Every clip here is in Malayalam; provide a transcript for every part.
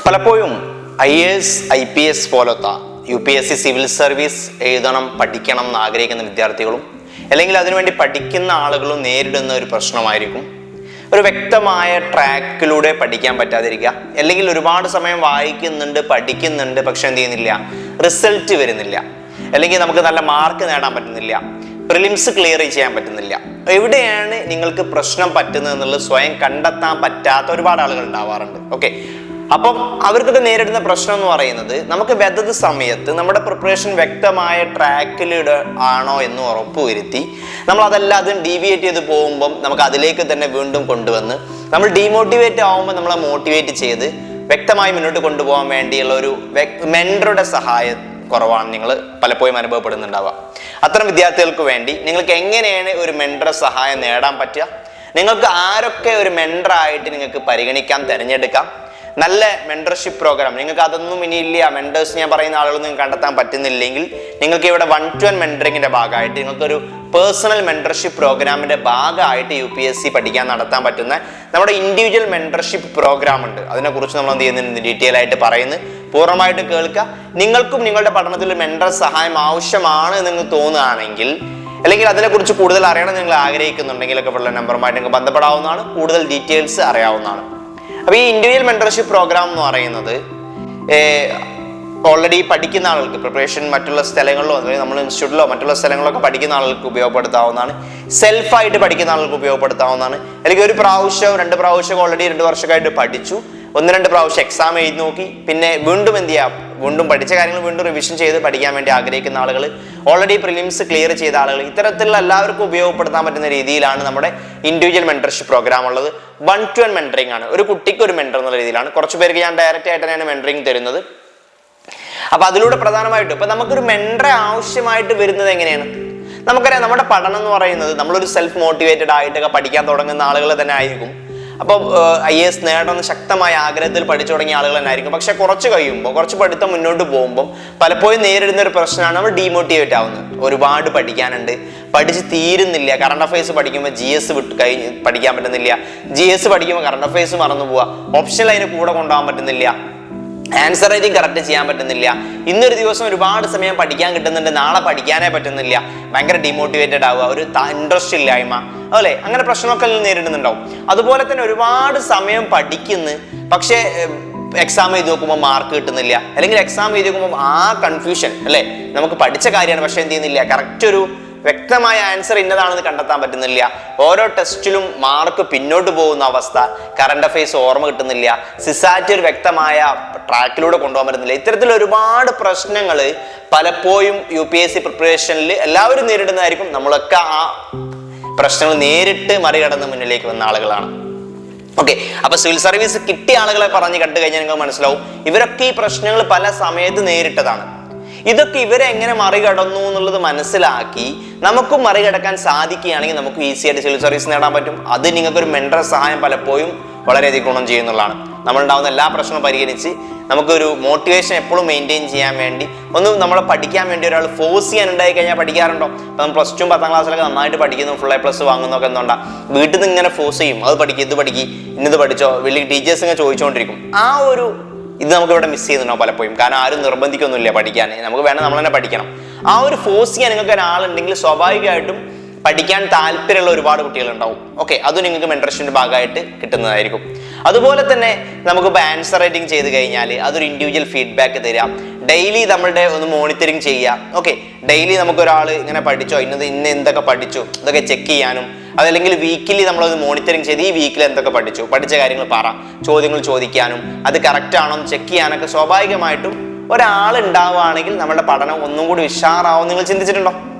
പലപ്പോഴും IAS IPS പോലത്തെ UPSC സിവിൽ സർവീസ് എഴുതണം പഠിക്കണം എന്ന് ആഗ്രഹിക്കുന്ന വിദ്യാർത്ഥികളും അല്ലെങ്കിൽ അതിനുവേണ്ടി പഠിക്കുന്ന ആളുകളും നേരിടുന്ന ഒരു പ്രശ്നമായിരിക്കും ഒരു വ്യക്തമായ ട്രാക്കിലൂടെ പഠിക്കാൻ പറ്റാതിരിക്കുക, അല്ലെങ്കിൽ ഒരുപാട് സമയം വായിക്കുന്നുണ്ട് പഠിക്കുന്നുണ്ട് പക്ഷെ എന്ത് ചെയ്യുന്നില്ല, റിസൾട്ട് വരുന്നില്ല, അല്ലെങ്കിൽ നമുക്ക് നല്ല മാർക്ക് നേടാൻ പറ്റുന്നില്ല, പ്രിലിംസ് ക്ലിയർ ചെയ്യാൻ പറ്റുന്നില്ല. എവിടെയാണ് നിങ്ങൾക്ക് പ്രശ്നം പറ്റുന്നത് എന്നുള്ളത് സ്വയം കണ്ടെത്താൻ പറ്റാത്ത ഒരുപാട് ആളുകൾ ഉണ്ടാവാറുണ്ട്. ഓക്കെ, അപ്പം അവർക്കൊക്കെ നേരിടുന്ന പ്രശ്നം എന്ന് പറയുന്നത് നമുക്ക് വെതത് സമയത്ത് നമ്മുടെ പ്രിപ്പറേഷൻ വ്യക്തമായ ട്രാക്കിലൂടെ ആണോ എന്ന് ഉറപ്പുവരുത്തി നമ്മൾ അതല്ലാതെ ഡീവിയേറ്റ് ചെയ്ത് പോകുമ്പം നമുക്ക് അതിലേക്ക് തന്നെ വീണ്ടും കൊണ്ടുവന്ന് നമ്മൾ ഡീമോട്ടിവേറ്റ് ആവുമ്പോൾ നമ്മളെ മോട്ടിവേറ്റ് ചെയ്ത് വ്യക്തമായി മുന്നോട്ട് കൊണ്ടുപോകാൻ വേണ്ടിയുള്ള ഒരു മെൻറ്ററുടെ സഹായം കുറവാണ് നിങ്ങൾ പലപ്പോഴും അനുഭവപ്പെടുന്നുണ്ടാവുക. അത്തരം വിദ്യാർത്ഥികൾക്ക് വേണ്ടി നിങ്ങൾക്ക് എങ്ങനെയാണ് ഒരു മെൻറ്ററുടെ സഹായം നേടാൻ പറ്റുക, നിങ്ങൾക്ക് ആരൊക്കെ ഒരു മെൻറ്ററായിട്ട് നിങ്ങൾക്ക് പരിഗണിക്കാം, തിരഞ്ഞെടുക്കാം, നല്ല മെൻറ്റർഷിപ്പ് പ്രോഗ്രാം നിങ്ങൾക്ക് അതൊന്നും ഇനിയില്ല, മെൻറ്റേഴ്സ് ഞാൻ പറയുന്ന ആളുകളൊന്നും കണ്ടെത്താൻ പറ്റുന്നില്ലെങ്കിൽ നിങ്ങൾക്ക് ഇവിടെ 1-to-1 മെൻറ്ററിങ്ങിൻ്റെ ഭാഗമായിട്ട് നിങ്ങൾക്കൊരു പേഴ്സണൽ മെൻറ്റർഷിപ്പ് പ്രോഗ്രാമിൻ്റെ ഭാഗമായിട്ട് UPSC പഠിക്കാൻ നടത്താൻ പറ്റുന്ന നമ്മുടെ ഇൻഡിവിജ്വൽ മെൻറ്റർഷിപ്പ് പ്രോഗ്രാം ഉണ്ട്. അതിനെക്കുറിച്ച് നമ്മൾ എന്ത് ചെയ്യുന്നുണ്ട്, ഡീറ്റെയിൽ ആയിട്ട് പറയുന്നത് പൂർണ്ണമായിട്ട് കേൾക്കുക. നിങ്ങൾക്കും നിങ്ങളുടെ പഠനത്തിൽ ഒരു മെൻറ്റർ സഹായം ആവശ്യമാണ് എന്ന് നിങ്ങൾക്ക് തോന്നുകയാണെങ്കിൽ, അല്ലെങ്കിൽ അതിനെക്കുറിച്ച് കൂടുതൽ അറിയണം നിങ്ങൾ ആഗ്രഹിക്കുന്നുണ്ടെങ്കിലൊക്കെ ഉള്ള നമ്പറുമായിട്ട് നിങ്ങൾക്ക് ബന്ധപ്പെടാവുന്നതാണ്, കൂടുതൽ ഡീറ്റെയിൽസ് അറിയാവുന്നതാണ്. അപ്പോൾ ഈ ഇൻഡിവിജ്വൽ മെൻറ്റർഷിപ്പ് പ്രോഗ്രാം എന്ന് പറയുന്നത് ഓൾറെഡി പഠിക്കുന്ന ആളുകൾക്ക് പ്രിപ്പറേഷൻ മറ്റുള്ള സ്ഥലങ്ങളിലോ അല്ലെങ്കിൽ നമ്മൾ ഇൻസ്റ്റിറ്റ്യൂട്ടിലോ മറ്റുള്ള സ്ഥലങ്ങളിലൊക്കെ പഠിക്കുന്ന ആളുകൾക്ക് ഉപയോഗപ്പെടുത്താവുന്നതാണ്, സെൽഫായിട്ട് പഠിക്കുന്ന ആളുകൾക്ക് ഉപയോഗപ്പെടുത്താവുന്നതാണ്. അല്ലെങ്കിൽ ഒരു പ്രാവശ്യം 2 പ്രാവശ്യം ഓൾറെഡി 2 വർഷമായിട്ട് പഠിച്ചു, 1-2 പ്രാവശ്യം എക്സാം എഴുതി നോക്കി, പിന്നെ വീണ്ടും എന്ത് ചെയ്യാം, വീണ്ടും പഠിച്ച കാര്യങ്ങൾ വീണ്ടും റിവിഷൻ ചെയ്ത് പഠിക്കാൻ വേണ്ടി ആഗ്രഹിക്കുന്ന ആളുകൾ, ഓൾറെഡി പ്രിലിംസ് ക്ലിയർ ചെയ്ത ആളുകൾ, ഇത്തരത്തിലുള്ള എല്ലാവർക്കും ഉപയോഗപ്പെടുത്താൻ പറ്റുന്ന രീതിയിലാണ് നമ്മുടെ ഇൻഡിവിജ്വൽ മെൻറ്റർഷിപ്പ് പ്രോഗ്രാം ഉള്ളത്. 1-to-1 മെൻറ്ററിംഗ് ആണ്, ഒരു കുട്ടിക്ക് ഒരു മെൻറ്റർ എന്നുള്ള രീതിയിലാണ്. കുറച്ച് പേർക്ക് ഞാൻ ഡയറക്റ്റ് ആയിട്ട് തന്നെയാണ് മെൻറ്ററിംഗ് തരുന്നത്. അപ്പൊ അതിലൂടെ പ്രധാനമായിട്ടും ഇപ്പൊ നമുക്കൊരു മെൻറ്ററെ ആവശ്യമായിട്ട് വരുന്നത് എങ്ങനെയാണ്, നമുക്കറിയാം നമ്മുടെ പഠനം എന്ന് പറയുന്നത് നമ്മളൊരു സെൽഫ് മോട്ടിവേറ്റഡ് ആയിട്ടൊക്കെ പഠിക്കാൻ തുടങ്ങുന്ന ആളുകൾ തന്നെ ആയിരിക്കും. അപ്പോൾ IAS നേടണമെന്ന് ശക്തമായ ആഗ്രഹത്തിൽ പഠിച്ചു തുടങ്ങിയ ആളുകൾ തന്നെ ആയിരിക്കും. പക്ഷെ കുറച്ച് കഴിയുമ്പോൾ, കുറച്ച് പഠിത്തം മുന്നോട്ട് പോകുമ്പോൾ പലപ്പോഴും നേരിടുന്ന ഒരു പ്രശ്നമാണ് നമ്മൾ ഡീമോട്ടിവേറ്റ് ആവുന്നത്. ഒരുപാട് പഠിക്കാനുണ്ട്, പഠിച്ച് തീരുന്നില്ല. കറണ്ട് അഫയേഴ്സ് പഠിക്കുമ്പോൾ GS വിട്ട് കഴിഞ്ഞ് പഠിക്കാൻ പറ്റുന്നില്ല, GS പഠിക്കുമ്പോൾ കറണ്ട് അഫയേഴ്സ് മറന്നു പോവുക, ഓപ്ഷനിൽ അതിന് കൂടെ കൊണ്ടുപോകാൻ പറ്റുന്നില്ല, ആൻസർ റൈറ്റിംഗ് കറക്റ്റ് ചെയ്യാൻ പറ്റുന്നില്ല, ഇന്നൊരു ദിവസം ഒരുപാട് സമയം പഠിക്കാൻ കിട്ടുന്നുണ്ട്, നാളെ പഠിക്കാനേ പറ്റുന്നില്ല, ഭയങ്കര ഡിമോട്ടിവേറ്റഡ് ആവുക, ഒരു ഇൻട്രസ്റ്റ് ഇല്ലായ്മ, അല്ലേ, അങ്ങനെ പ്രശ്നമൊക്കെ നേരിടുന്നുണ്ടാവും. അതുപോലെ തന്നെ ഒരുപാട് സമയം പഠിക്കുന്നു, പക്ഷേ എക്സാം എഴുതി നോക്കുമ്പോൾ മാർക്ക് കിട്ടുന്നില്ല, അല്ലെങ്കിൽ എക്സാം എഴുതി നോക്കുമ്പോൾ കൺഫ്യൂഷൻ, അല്ലേ, നമുക്ക് പഠിച്ച കാര്യമാണ് പക്ഷെ എന്ത് ചെയ്യുന്നില്ല, കറക്റ്റ് ഒരു വ്യക്തമായ ആൻസർ ഇന്നതാണെന്ന് കണ്ടെത്താൻ പറ്റുന്നില്ല, ഓരോ ടെസ്റ്റിലും മാർക്ക് പിന്നോട്ട് പോകുന്ന അവസ്ഥ, കറണ്ട് അഫയേഴ്സ് ഓർമ്മ കിട്ടുന്നില്ല, സിസാറ്റ് ഒരു വ്യക്തമായ ട്രാക്കിലൂടെ കൊണ്ടുപോകാൻ പറ്റുന്നില്ല. ഇത്തരത്തിൽ ഒരുപാട് പ്രശ്നങ്ങൾ പലപ്പോഴും UPSC പ്രിപ്പറേഷനിൽ എല്ലാവരും നേരിടുന്നതായിരിക്കും. നമ്മളൊക്കെ ആ പ്രശ്നങ്ങൾ നേരിട്ട് മറികടന്ന് മുന്നിലേക്ക് വന്ന ആളുകളാണ്. ഓക്കെ, അപ്പൊ സിവിൽ സർവീസ് കിട്ടിയ ആളുകളെ പറഞ്ഞ് കണ്ടു കഴിഞ്ഞാൽ നിങ്ങൾക്ക് മനസ്സിലാവും ഇവരൊക്കെ ഈ പ്രശ്നങ്ങൾ പല സമയത്ത് നേരിട്ടതാണ്. ഇതൊക്കെ ഇവരെ എങ്ങനെ മറികടന്നു എന്നുള്ളത് മനസ്സിലാക്കി നമുക്കും മറികടക്കാൻ സാധിക്കുകയാണെങ്കിൽ നമുക്ക് ഈസി ആയിട്ട് സിവിൽ സർവീസ് നേടാൻ പറ്റും. അത് നിങ്ങൾക്കൊരു മെൻറ്റർ സഹായം പലപ്പോഴും വളരെയധികം ഗുണം ചെയ്യുന്നുള്ളതാണ്. നമ്മളുണ്ടാകുന്ന എല്ലാ പ്രശ്നവും പരിഗണിച്ച് നമുക്കൊരു മോട്ടിവേഷൻ എപ്പോഴും മെയിൻറ്റെയിൻ ചെയ്യാൻ വേണ്ടി, ഒന്നും നമ്മളെ പഠിക്കാൻ വേണ്ടി ഒരാൾ ഫോഴ്സ് ചെയ്യാൻ ഉണ്ടായി കഴിഞ്ഞാൽ പഠിക്കാറുണ്ടോ? അപ്പം നമ്മൾ +2 10ാം ക്ലാസ്സിലൊക്കെ നന്നായിട്ട് പഠിക്കുന്നു, ഫുൾ A+ വാങ്ങുന്നൊക്കെ എന്തുകൊണ്ടാ, വീട്ടിൽ നിന്ന് ഇങ്ങനെ ഫോഴ്സ് ചെയ്യും, അത് പഠിക്കും, ഇത് പഠിക്കും, ഇന്നത് പഠിച്ചോ, വലിയ ടീച്ചേഴ്സ് ഇങ്ങനെ ചോദിച്ചുകൊണ്ടിരിക്കും. ഇത് നമുക്ക് ഇവിടെ മിസ് ചെയ്യുന്നുണ്ടോ പലപ്പോഴും, കാരണം ആരും നിർബന്ധിക്കൊന്നുമില്ല പഠിക്കാൻ, നമുക്ക് വേണം നമ്മൾ തന്നെ പഠിക്കണം. ആ ഒരു ഫോഴ്സ് ചെയ്യാൻ നിങ്ങൾക്ക് ഒരാളുണ്ടെങ്കിൽ സ്വാഭാവികമായിട്ടും പഠിക്കാൻ താല്പര്യമുള്ള ഒരുപാട് കുട്ടികളുണ്ടാവും. ഓക്കെ, അത് നിങ്ങൾക്ക് മെൻറ്റർഷിപ്പിന്റെ ഭാഗമായിട്ട് കിട്ടുന്നതായിരിക്കും. അതുപോലെ തന്നെ നമുക്കിപ്പോൾ ആൻസർ റൈറ്റിംഗ് ചെയ്ത് കഴിഞ്ഞാൽ അതൊരു ഇൻഡിവിജ്വൽ ഫീഡ്ബാക്ക് തരാം, ഡെയിലി നമ്മളുടെ ഒന്ന് മോണിറ്ററിങ് ചെയ്യാം. ഓക്കെ, ഡെയിലി നമുക്കൊരാൾ ഇങ്ങനെ പഠിച്ചോ, ഇന്ന് എന്തൊക്കെ പഠിച്ചു ഇതൊക്കെ ചെക്ക് ചെയ്യാനും, അതല്ലെങ്കിൽ വീക്കിലി നമ്മളത് മോണിറ്ററിങ് ചെയ്ത് ഈ വീക്കിൽ എന്തൊക്കെ പഠിച്ചു, പഠിച്ച കാര്യങ്ങൾ ചോദ്യങ്ങൾ ചോദിക്കാനും, അത് കറക്റ്റ് ആണോ എന്ന് ചെക്ക് ചെയ്യാനൊക്കെ സ്വാഭാവികമായിട്ടും ഒരാൾ ഉണ്ടാവുകയാണെങ്കിൽ നമ്മുടെ പഠനം ഒന്നും കൂടി ഉഷാറാവും. നിങ്ങൾ ചിന്തിച്ചിട്ടുണ്ടോ?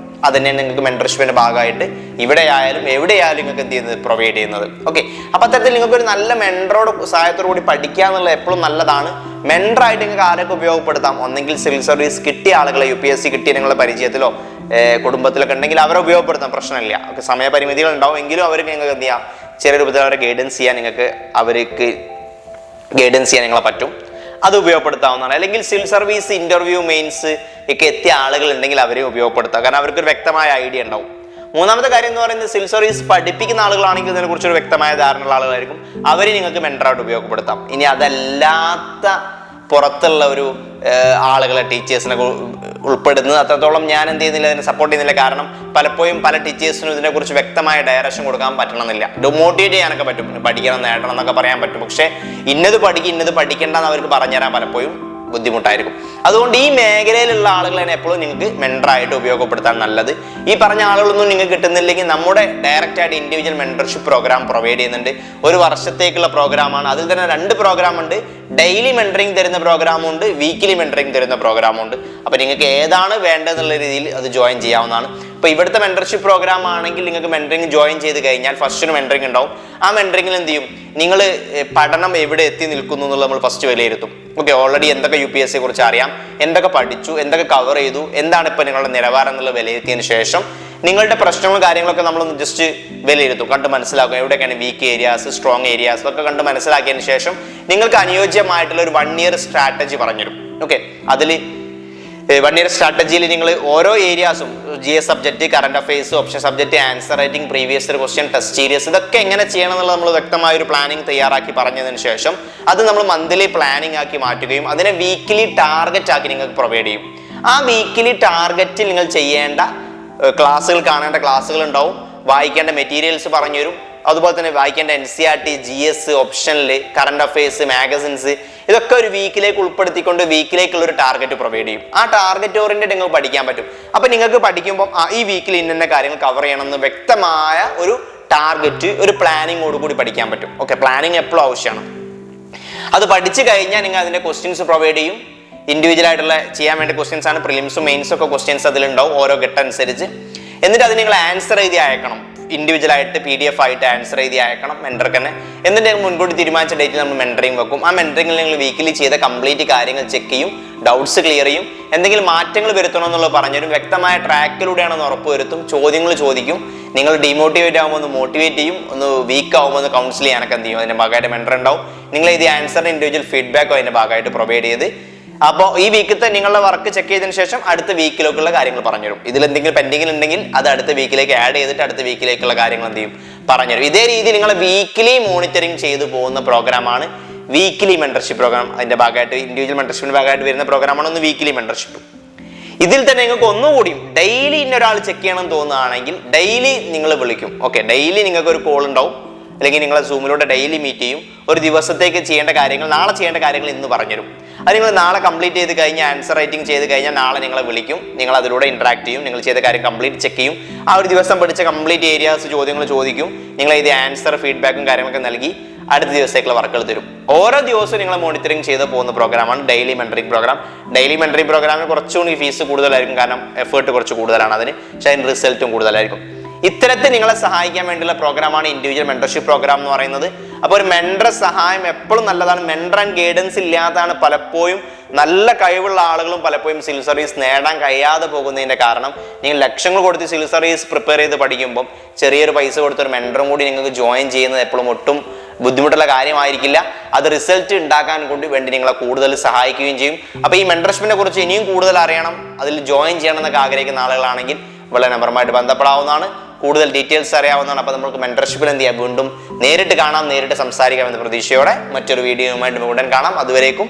അതന്നെ നിങ്ങൾക്ക് മെൻറ്റർഷിപ്പിന്റെ ഭാഗമായിട്ട് ഇവിടെ ആയാലും എവിടെയായാലും നിങ്ങൾക്ക് എന്ത് ചെയ്യുന്നത്, പ്രൊവൈഡ് ചെയ്യുന്നത്. ഓക്കെ, അപ്പൊ അത്തരത്തിൽ നിങ്ങൾക്ക് ഒരു നല്ല മെൻറ്ററോട് സഹായത്തോടു കൂടി പഠിക്കുക എന്നുള്ളത് എപ്പോഴും നല്ലതാണ്. മെൻറ്ററായിട്ട് നിങ്ങൾക്ക് ആരൊക്കെ ഉപയോഗപ്പെടുത്താം, ഒന്നെങ്കിൽ സിവിൽ സർവീസ് കിട്ടിയ ആളുകളെ, UPSC കിട്ടിയ നിങ്ങളുടെ പരിചയത്തിലോ കുടുംബത്തിലൊക്കെ ഉണ്ടെങ്കിൽ അവരെ ഉപയോഗപ്പെടുത്താം, പ്രശ്നമില്ല. ഓക്കെ, സമയപരിമിതികൾ ഉണ്ടാവും എങ്കിലും അവർക്ക് നിങ്ങൾക്ക് എന്ത് ചെയ്യാം, ചെറിയ രൂപത്തിൽ അവരെ ഗൈഡൻസ് ചെയ്യാൻ നിങ്ങളെ പറ്റും, അത് ഉപയോഗപ്പെടുത്താവുന്നതാണ്. അല്ലെങ്കിൽ സിവിൽ സർവീസ് ഇന്റർവ്യൂ മെയിൻസ് ഒക്കെ എത്തിയ ആളുകൾ ഉണ്ടെങ്കിൽ അവരെ ഉപയോഗപ്പെടുത്താം, കാരണം അവർക്കൊരു വ്യക്തമായ ഐഡിയ ഉണ്ടാവും. മൂന്നാമത്തെ കാര്യം എന്ന് പറയുന്നത് സിവിൽ സർവീസ് പഠിപ്പിക്കുന്ന ആളുകളാണെങ്കിൽ ഇതിനെക്കുറിച്ചൊരു വ്യക്തമായ ധാരണയുള്ള ആളുകളായിരിക്കും, അവരെ നിങ്ങൾക്ക് മെൻറ്ററായിട്ട് ഉപയോഗപ്പെടുത്താം. ഇനി അതല്ലാത്ത പുറത്തുള്ള ഒരു ആളുകളെ ടീച്ചേഴ്സിനെ ഉൾപ്പെടുന്നത്. അത്രത്തോളം ഞാൻ എന്ത് ചെയ്യുന്നില്ല, അതിനെ സപ്പോർട്ട് ചെയ്യുന്നില്ല. കാരണം പലപ്പോഴും പല ടീച്ചേഴ്സിനും ഇതിനെക്കുറിച്ച് വ്യക്തമായ ഡയറക്ഷൻ കൊടുക്കാൻ പറ്റണമെന്നില്ല. മോട്ടിവേറ്റ് ചെയ്യാനൊക്കെ പറ്റും, പഠിക്കണം നേടണം എന്നൊക്കെ പറയാൻ പറ്റും. പക്ഷെ ഇന്നത് പഠിക്കേണ്ടെന്ന് അവർക്ക് പറഞ്ഞുതരാൻ പലപ്പോഴും ബുദ്ധിമുട്ടായിരിക്കും. അതുകൊണ്ട് ഈ മേഖലയിലുള്ള ആളുകളെ എപ്പോഴും നിങ്ങൾക്ക് മെൻറ്ററായിട്ട് ഉപയോഗപ്പെടുത്താൻ നല്ലത്. ഈ പറഞ്ഞ ആളുകളൊന്നും നിങ്ങൾക്ക് കിട്ടുന്നില്ലെങ്കിൽ നമ്മുടെ ഡയറക്റ്റ് ആയിട്ട് ഇൻഡിവിജ്വൽ മെൻറ്റർഷിപ്പ് പ്രോഗ്രാം പ്രൊവൈഡ് ചെയ്യുന്നുണ്ട്. ഒരു വർഷത്തേക്കുള്ള പ്രോഗ്രാമാണ്. അതിൽ തന്നെ 2 പ്രോഗ്രാം ഉണ്ട്. ഡെയിലി മെൻറ്ററിങ് തരുന്ന പ്രോഗ്രാമുണ്ട്, വീക്കിലി മെൻറ്ററിങ് തരുന്ന പ്രോഗ്രാമുണ്ട്. അപ്പോൾ നിങ്ങൾക്ക് ഏതാണ് വേണ്ടതെന്നുള്ള രീതിയിൽ അത് ജോയിൻ ചെയ്യാവുന്നതാണ്. ഇപ്പോൾ ഇവിടുത്തെ മെൻറ്റർഷിപ്പ് പ്രോഗ്രാം ആണെങ്കിൽ നിങ്ങൾക്ക് മെൻറ്ററിങ് ജോയിൻ ചെയ്ത് കഴിഞ്ഞാൽ ഫസ്റ്റ് ഒരു മെൻറ്ററിങ് ഉണ്ടാവും. ആ മെൻറ്ററിങ്ങിൽ എന്ത് ചെയ്യും, നിങ്ങൾ പഠനം എവിടെ എത്തി നിൽക്കുന്നു എന്നുള്ളത് നമ്മൾ ഫസ്റ്റ് വിലയിരുത്തും. ഓക്കെ, ഓൾറെഡി എന്തൊക്കെ UPSC കുറിച്ച് അറിയാം, എന്തൊക്കെ പഠിച്ചു, എന്തൊക്കെ കവർ ചെയ്തു, എന്താണ് ഇപ്പോൾ നിങ്ങളുടെ നിലവാരം എന്നുള്ളത് വിലയിരുത്തിയതിന് ശേഷം നിങ്ങളുടെ പ്രശ്നങ്ങളും കാര്യങ്ങളൊക്കെ നമ്മളൊന്ന് ജസ്റ്റ് വിലയിരുത്തും, കണ്ട് മനസ്സിലാക്കും. എവിടെയൊക്കെയാണ് വീക്ക് ഏരിയാസ്, സ്ട്രോങ് ഏരിയാസ് ഒക്കെ കണ്ട് മനസ്സിലാക്കിയതിന് ശേഷം നിങ്ങൾക്ക് അനുയോജ്യമായിട്ടുള്ള ഒരു 1 ഇയർ സ്ട്രാറ്റജി പറഞ്ഞുതരും. ഓക്കെ, അതിൽ 1 ഇയർ സ്ട്രാറ്റജിയിൽ നിങ്ങൾ ഓരോ ഏരിയാസും GS subject, current affairs, option subject, answer writing, previous year question, test series, ഇതൊക്കെ എങ്ങനെ ചെയ്യണം എന്നുള്ളത് നമ്മൾ വ്യക്തമായ ഒരു പ്ലാനിങ് തയ്യാറാക്കി പറഞ്ഞതിന് ശേഷം അത് നമ്മൾ മന്ത്ലി പ്ലാനിങ് ആക്കി മാറ്റുകയും അതിനെ വീക്കിലി ടാർഗറ്റ് ആക്കി നിങ്ങൾക്ക് പ്രൊവൈഡ് ചെയ്യും. ആ വീക്കിലി ടാർഗറ്റിൽ നിങ്ങൾ ചെയ്യേണ്ട ക്ലാസ്സുകൾ, കാണേണ്ട ക്ലാസ്സുകൾ ഉണ്ടാവും, വായിക്കേണ്ട മെറ്റീരിയൽസ് പറഞ്ഞു തരും. അതുപോലെ തന്നെ വായിക്കേണ്ട NCERT, GS, ഓപ്ഷനിൽ, കറണ്ട് അഫയേഴ്സ്, മാഗസിൻസ്, ഇതൊക്കെ ഒരു വീക്കിലേക്ക് ഉൾപ്പെടുത്തിക്കൊണ്ട് വീക്കിലേക്കുള്ള ഒരു ടാർഗറ്റ് പ്രൊവൈഡ് ചെയ്യും. ആ ടാർഗറ്റ് ഓറിയന്റഡ് നിങ്ങൾക്ക് പഠിക്കാൻ പറ്റും. അപ്പം നിങ്ങൾക്ക് പഠിക്കുമ്പോൾ ഈ വീക്കിൽ ഇന്ന കാര്യങ്ങൾ കവർ ചെയ്യണം എന്ന് വ്യക്തമായ ഒരു ടാർഗറ്റ്, ഒരു പ്ലാനിങ്ങോട് കൂടി പഠിക്കാൻ പറ്റും. ഓക്കെ, പ്ലാനിങ് എപ്പോഴും ആവശ്യമാണ്. അത് പഠിച്ചു കഴിഞ്ഞാൽ നിങ്ങൾ അതിൻ്റെ ക്വസ്റ്റ്യൻസ് പ്രൊവൈഡ് ചെയ്യും. ഇൻഡിവിജ്വൽ ആയിട്ടുള്ള ചെയ്യാൻ വേണ്ടി ക്വസ്റ്റ്യൻസ് ആണ്. പ്രിലിംസും മെയിൻസും ഒക്കെ ക്വസ്റ്റ്യൻസ് അതിലുണ്ടാവും ഓരോ ഘട്ടം അനുസരിച്ച്. എന്നിട്ട് അത് നിങ്ങൾ ആൻസർ എഴുതി അയക്കണം. ഇൻഡിവിജ്വൽ ആയിട്ട് PDF ആയിട്ട് ആൻസർ എഴുതി അയക്കണം മെൻറ്റർക്ക് തന്നെ. എന്നിട്ട് മുൻകൂട്ടി തീരുമാനിച്ച ഡേറ്റിൽ നമ്മൾ മെൻറ്ററിങ് വെക്കും. ആ മെൻറ്ററിങ്ങിൽ നിങ്ങൾ വീക്കിലി ചെയ്ത കംപ്ലീറ്റ് കാര്യങ്ങൾ ചെക്ക് ചെയ്യും, ഡൗട്ട്സ് ക്ലിയർ ചെയ്യും, എന്തെങ്കിലും മാറ്റങ്ങൾ വരുത്തണം എന്നുള്ളത് പറഞ്ഞുതരും. വ്യക്തമായ ട്രാക്കിലൂടെയാണെന്ന് ഉറപ്പ് വരുത്തും. ചോദ്യങ്ങൾ ചോദിക്കും. നിങ്ങൾ ഡീമോട്ടിവേറ്റ് ആകുമ്പോൾ ഒന്ന് മോട്ടിവേറ്റ് ചെയ്യും, ഒന്ന് വീക്ക് ആകുമ്പോൾ ഒന്ന് കൗൺസിൽ ചെയ്യാനൊക്കെ എന്ത് ചെയ്യും. അതിൻ്റെ ഭാഗമായിട്ട് മെൻറ്റർ ഉണ്ടാവും. നിങ്ങൾ എഴുതിയ ആൻസറിന് ഇൻഡിവിജ്വൽ ഫീഡ്ബാക്കും അതിൻ്റെ ഭാഗമായിട്ട് പ്രൊവൈഡ് ചെയ്ത് അപ്പോൾ ഈ വീക്കത്തെ നിങ്ങളുടെ വർക്ക് ചെക്ക് ചെയ്തതിന് ശേഷം അടുത്ത വീക്കിലേക്കുള്ള കാര്യങ്ങൾ പറഞ്ഞുതരും. ഇതിൽ എന്തെങ്കിലും പെൻഡിങ്ങിൽ ഉണ്ടെങ്കിൽ അത് അടുത്ത വീക്കിലേക്ക് ആഡ് ചെയ്തിട്ട് അടുത്ത വീക്കിലേക്കുള്ള കാര്യങ്ങൾ എന്ത് ചെയ്യും പറഞ്ഞുതരും. ഇതേ രീതിയിൽ നിങ്ങൾ വീക്കിലി മോണിറ്ററിങ് ചെയ്തു പോകുന്ന പ്രോഗ്രാമാണ് വീക്കിലി മെൻറ്റർഷിപ്പ് പ്രോഗ്രാം. അതിന്റെ ഭാഗമായിട്ട് ഇൻഡിവിജ്വൽ മെൻറ്റർഷിപ്പിന്റെ ഭാഗമായിട്ട് വരുന്ന പ്രോഗ്രാമാണ് ഒന്ന് വീക്കിലി മെൻറ്റർഷിപ്പ്. ഇതിൽ തന്നെ നിങ്ങൾക്ക് ഒന്നുകൂടിയും ഡെയിലി ഇന്നൊരാൾ ചെക്ക് ചെയ്യണം തോന്നുകയാണെങ്കിൽ ഡെയിലി നിങ്ങൾ വിളിക്കും. ഓക്കെ, ഡെയിലി നിങ്ങൾക്ക് ഒരു കോൾ ഉണ്ടാവും, അല്ലെങ്കിൽ നിങ്ങളെ സൂമിലൂടെ ഡെയിലി മീറ്റ് ചെയ്യും. ഒരു ദിവസത്തേക്ക് ചെയ്യേണ്ട കാര്യങ്ങൾ, നാളെ ചെയ്യേണ്ട കാര്യങ്ങൾ ഇന്ന് പറഞ്ഞുതരും. അത് നിങ്ങൾ നാളെ കംപ്ലീറ്റ് ചെയ്ത് കഴിഞ്ഞാൽ, ആൻസർ റൈറ്റിംഗ് ചെയ്ത് കഴിഞ്ഞാൽ നാളെ നിങ്ങളെ വിളിക്കും. നിങ്ങൾ അതിലൂടെ ഇന്ററാക്ട് ചെയ്യും, നിങ്ങൾ ചെയ്ത കാര്യം കംപ്ലീറ്റ് ചെക്ക് ചെയ്യും. ആ ഒരു ദിവസം പഠിച്ച കംപ്ലീറ്റ് ഏരിയാസ് ചോദ്യങ്ങൾ ചോദിക്കും. നിങ്ങൾ ഇത് ആൻസർ ഫീഡ്ബാക്കും കാര്യങ്ങളൊക്കെ നൽകി അടുത്ത ദിവസത്തേക്കുള്ള വർക്കുകൾ തരും. ഓരോ ദിവസവും നിങ്ങൾ മോണിറ്ററിംഗ് ചെയ്ത് പോകുന്ന പ്രോഗ്രാമാണ് daily mentoring programme. Daily mentoring പ്രോഗ്രാമിന് കുറച്ചുകൂടി ഫീസ് കൂടുതലായിരിക്കും, കാരണം എഫേർട്ട് കുറച്ച് കൂടുതലാണ് അതിന്, പക്ഷേ അതിന് റിസൾട്ടും കൂടുതലായിരിക്കും. ഇത്തരത്തിൽ നിങ്ങളെ സഹായിക്കാൻ വേണ്ടിയുള്ള പ്രോഗ്രാമാണ് ഇൻഡിവിജ്വൽ മെൻറ്റർഷിപ്പ് പ്രോഗ്രാം എന്ന് പറയുന്നത്. അപ്പോൾ ഒരു മെൻറ്റർ സഹായം എപ്പോഴും നല്ലതാണ്. മെൻറ്റർ ആൻഡ് ഗൈഡൻസ് ഇല്ലാതാണ് പലപ്പോഴും നല്ല കഴിവുള്ള ആളുകളും പലപ്പോഴും സിവിൽ സർവീസ് നേടാൻ കഴിയാതെ പോകുന്നതിൻ്റെ കാരണം. നിങ്ങൾ ലക്ഷങ്ങൾ കൊടുത്ത് സിവിൽ സർവീസ് പ്രിപ്പയർ ചെയ്ത് പഠിക്കുമ്പം ചെറിയൊരു പൈസ കൊടുത്തൊരു മെൻറ്ററും കൂടി നിങ്ങൾക്ക് ജോയിൻ ചെയ്യുന്നത് എപ്പോഴും ഒട്ടും ബുദ്ധിമുട്ടുള്ള കാര്യമായിരിക്കില്ല. അത് റിസൾട്ട് ഉണ്ടാക്കാൻ കൊണ്ട് വേണ്ടി നിങ്ങളെ കൂടുതൽ സഹായിക്കുകയും ചെയ്യും. അപ്പോൾ ഈ മെൻറ്റർഷിപ്പിനെ കുറിച്ച് ഇനിയും കൂടുതൽ അറിയണം, അതിൽ ജോയിൻ ചെയ്യണം എന്നൊക്കെ ആഗ്രഹിക്കുന്ന ആളുകളാണെങ്കിൽ വളരെ നമ്പറുമായിട്ട് ബന്ധപ്പെടാവുന്നതാണ്. കൂടുതൽ ഡീറ്റെയിൽസ് അറിയാവുന്നതാണ്. അപ്പോൾ നമുക്ക് മെൻറ്റർഷിപ്പിൽ എന്ത് ചെയ്യാം, വീണ്ടും നേരിട്ട് കാണാം, നേരിട്ട് സംസാരിക്കാം എന്ന പ്രതീക്ഷയോടെ മറ്റൊരു വീഡിയോയുമായിട്ട് ഉടൻ കാണാം. അതുവരേക്കും